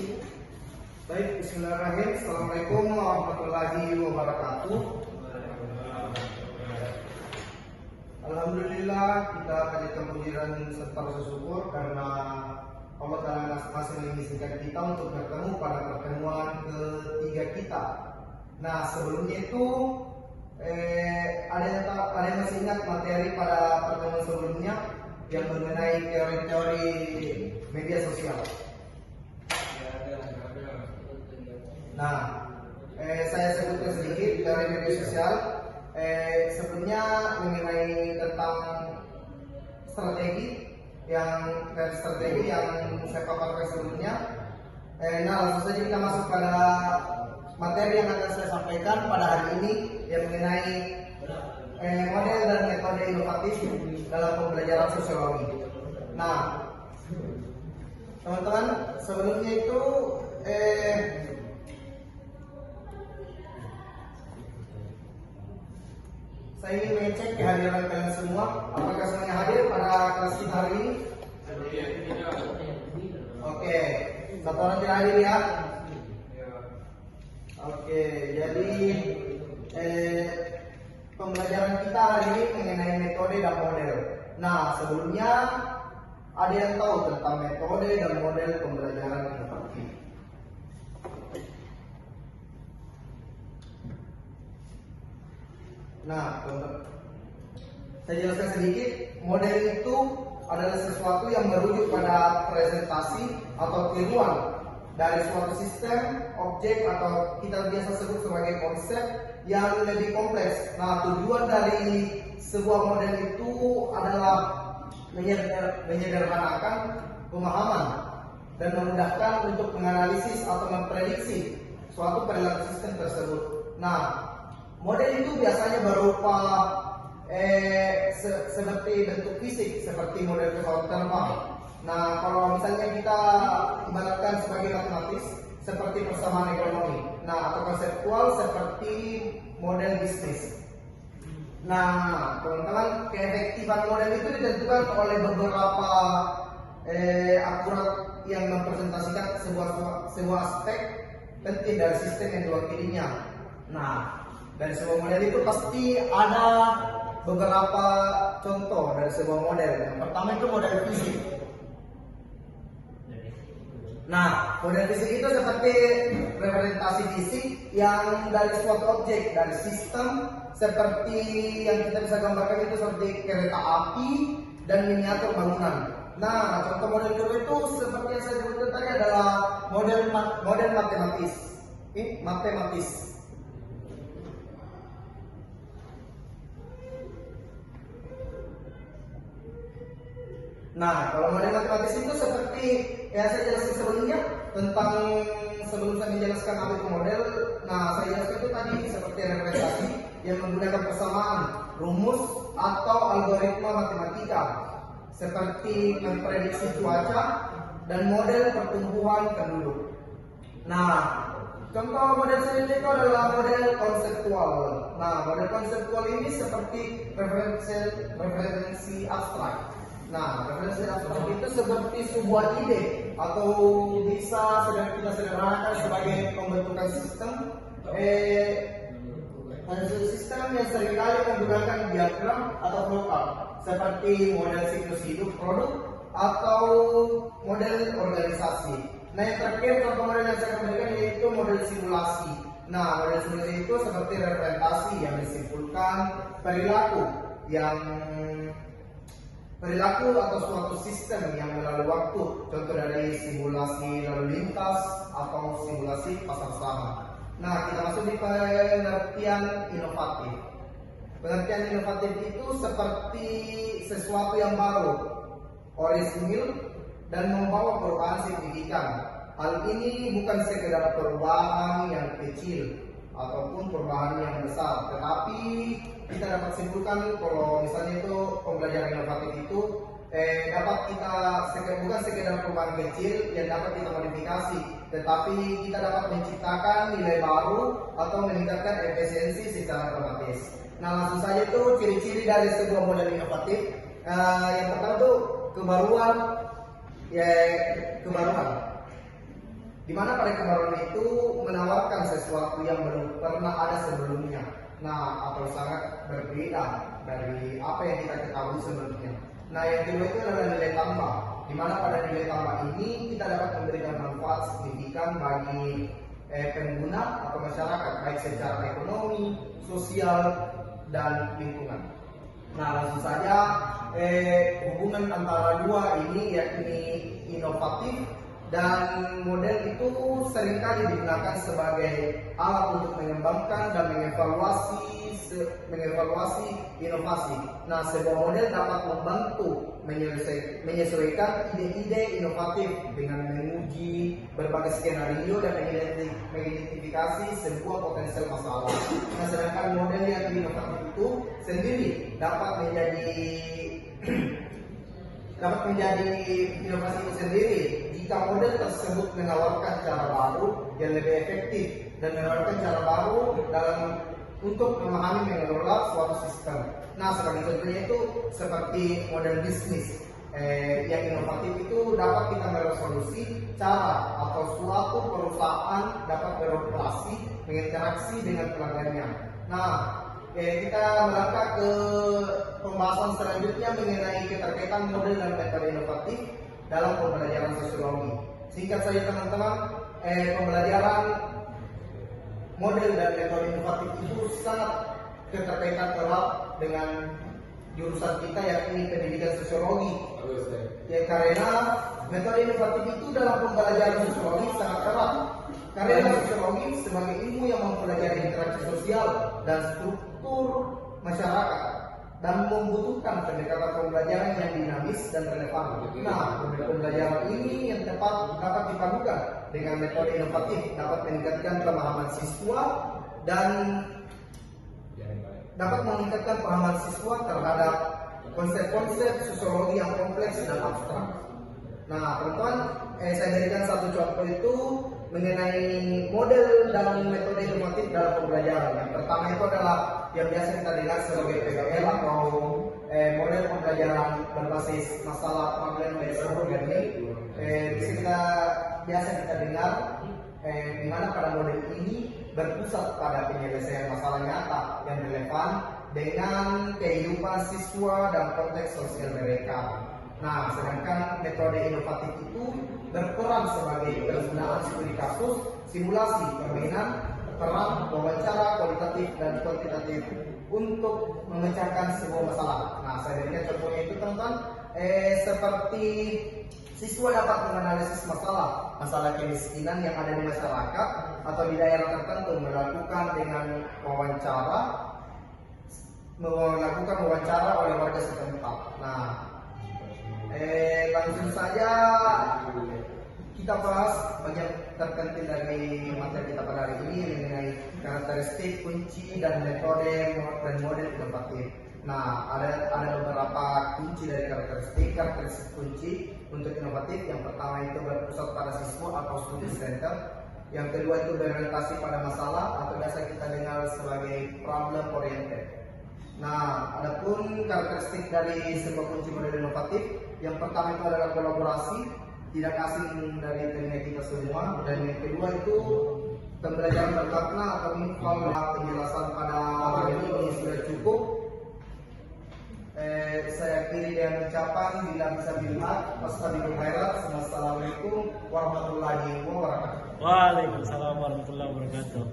Baik, bismillahirrahmanirrahim. Assalamualaikum warahmatullahi wabarakatuh. Alhamdulillah, kita panjatkan puji dan serta rasa syukur karena Allah Ta'ala masih mengizinkan kita untuk bertemu pada pertemuan ketiga kita. Nah, sebelumnya itu ada yang masih ingat materi pada pertemuan sebelumnya yang mengenai teori-teori media sosial. Nah, saya sebutkan sedikit teori media sosial. Sebelumnya mengenai tentang strategi yang saya paparkan sebelumnya. Nah, langsung saja kita masuk pada materi yang akan saya sampaikan pada hari ini yang mengenai model dan metode inovatif dalam pembelajaran sosiologi. Nah, teman-teman, sebelumnya itu saya ingin mengecek kehadiran kalian semua. Apakah semuanya hadir pada kelas kita hari ini? Oke, satu orang tidak hadir ya? Oke, jadi pembelajaran kita hari ini mengenai metode dan model. Nah, sebelumnya ada yang tahu tentang metode dan model pembelajaran inovatif? Nah, saya jelaskan sedikit. Model itu adalah sesuatu yang merujuk pada presentasi atau tiruan dari suatu sistem, objek, atau kita biasa sebut sebagai konsep yang lebih kompleks. Nah, tujuan dari sebuah model itu adalah menyederhanakan pemahaman dan memudahkan untuk menganalisis atau memprediksi suatu perilaku sistem tersebut. Nah, model itu biasanya berupa seperti bentuk fisik, seperti model pesawat terbang. Nah, kalau misalnya kita ibaratkan sebagai matematis, seperti persamaan ekonomi. Nah, atau konseptual seperti model bisnis. Nah, teman-teman, keefektifan model itu ditentukan oleh beberapa akurat yang mempresentasikan sebuah aspek penting dari sistem yang diwakilinya. Nah, dari sebuah model itu pasti ada beberapa contoh dari sebuah model. Yang pertama itu model fisik. Nah, model fisik itu seperti representasi fisik yang dari suatu objek, dari sistem, seperti yang kita bisa gambarkan itu seperti kereta api dan miniatur bangunan. Nah, contoh model kedua itu seperti yang saya sebutkan tadi adalah model matematis. Nah, kalau model matematis itu seperti yang saya jelaskan sebelumnya tentang sebelum saya menjelaskan apa itu model. Nah, saya jelaskan itu tadi seperti representasi yang menggunakan persamaan, rumus atau algoritma matematika seperti memprediksi cuaca dan model pertumbuhan penduduk. Nah, contoh model selanjutnya itu adalah model konseptual. Nah, model konseptual ini seperti referensi abstrak. Nah, referensi abstrak itu seperti sebuah ide atau bisa kita sederhanakan sebagai pembentukan sistem yang seringkali menggunakan diagram atau flowchart seperti model siklus hidup produk atau model organisasi. Nah, yang terakhir contoh model yang saya berikan yaitu model simulasi. Nah, model simulasi itu seperti representasi yang disimpulkan perilaku atau suatu sistem yang melalui waktu. Contoh dari simulasi lalu lintas atau simulasi pasar saham. Nah, kita masuk di pengertian inovatif. Pengertian inovatif itu seperti sesuatu yang baru, orisinil, dan membawa perubahan signifikan. Hal ini bukan sekedar perubahan yang kecil ataupun perubahan yang besar, tetapi kita dapat simpulkan kalau misalnya itu pembelajaran inovatif itu dapat kita bukan sekedar perubahan kecil yang dapat kita modifikasi, tetapi kita dapat menciptakan nilai baru atau meningkatkan efisiensi secara otomatis. Nah, langsung saja itu ciri-ciri dari sebuah model inovatif. Yang pertama itu kebaruan. di mana pada kebaruan itu menawarkan sesuatu yang belum pernah ada sebelumnya. Nah, atau sangat berbeda dari apa yang kita ketahui sebelumnya. Nah, yang kedua itu adalah nilai tambah, di mana pada nilai tambah ini kita dapat memberikan manfaat signifikan bagi pengguna atau masyarakat, baik secara ekonomi, sosial, dan lingkungan. Nah, langsung saja hubungan antara dua ini yakni inovatif dan model itu seringkali digunakan sebagai alat untuk mengembangkan dan mengevaluasi inovasi. Nah, sebuah model dapat membantu menyesuaikan ide-ide inovatif dengan menguji berbagai skenario dan mengidentifikasi sebuah potensial masalah. Nah, sedangkan model yang inovatif itu sendiri dapat menjadi inovasi itu sendiri jika model tersebut menawarkan cara baru yang lebih efektif dan menawarkan cara baru untuk memahami mengelola suatu sistem. Nah, sebagai contohnya itu seperti model bisnis yang inovatif itu dapat kita meresolusi cara atau suatu perusahaan dapat beroperasi berinteraksi dengan pelanggannya. Nah, kita melangkah ke pembahasan selanjutnya mengenai keterkaitan model dan metode inovatif dalam pembelajaran sosiologi. Singkat saja teman-teman, pembelajaran model dan metode inovatif itu sangat keterkaitan erat dengan jurusan kita yakni pendidikan sosiologi. Ya, karena metode inovatif itu dalam pembelajaran sosiologi sangat erat. Karena sosiologi sebagai ilmu yang mempelajari interaksi sosial dan struktur masyarakat dan membutuhkan pendekatan pembelajaran yang dinamis dan relevan. Nah, pembelajaran ini yang tepat dapat dipadukan dengan metode inovatif dapat meningkatkan pemahaman siswa dan dapat meningkatkan pemahaman siswa terhadap konsep-konsep sosiologi yang kompleks dan abstrak. Nah, teman-teman, saya berikan satu contoh itu mengenai model dan metode inovatif dalam pembelajaran. Yang pertama itu adalah yang biasa kita dengar sebagai PBL atau model pembelajaran berbasis masalah problem-based learning. Biasa kita dengar di mana pada model ini berpusat pada penyelesaian masalah nyata yang relevan dengan kehidupan siswa dan konteks sosial mereka. Nah, sedangkan metode inovatif itu berperan sebagai penggunaan studi kasus, simulasi, permainan, peran, wawancara, kualitatif dan kuantitatif untuk memecahkan sebuah masalah. Nah, saya berikan contohnya itu teman-teman, seperti siswa dapat menganalisis masalah kemiskinan yang ada di masyarakat atau di daerah tertentu melakukan wawancara oleh warga setempat. Nah, langsung saja kita bahas bagian terpenting dari materi kita pada hari ini mengenai karakteristik, kunci dan metode dan model inovatif. Nah, ada beberapa kunci dari karakteristik kunci untuk inovatif. Yang pertama itu berpusat pada siswa atau student center. Yang kedua itu berorientasi pada masalah atau biasa kita dengar sebagai problem oriented. Nah, adapun karakteristik dari sebuah kunci model inovatif, yang pertama itu adalah kolaborasi, tidak asing dari telinga kita semua, dan yang kedua itu pembelajaran bermakna atau meaningful. Penjelasan pada hari ini sudah cukup. Saya akhiri dengan ucapan bila bisa bilang wassalamualaikum warahmatullahi wabarakatuh. Waalaikumsalam warahmatullahi wabarakatuh.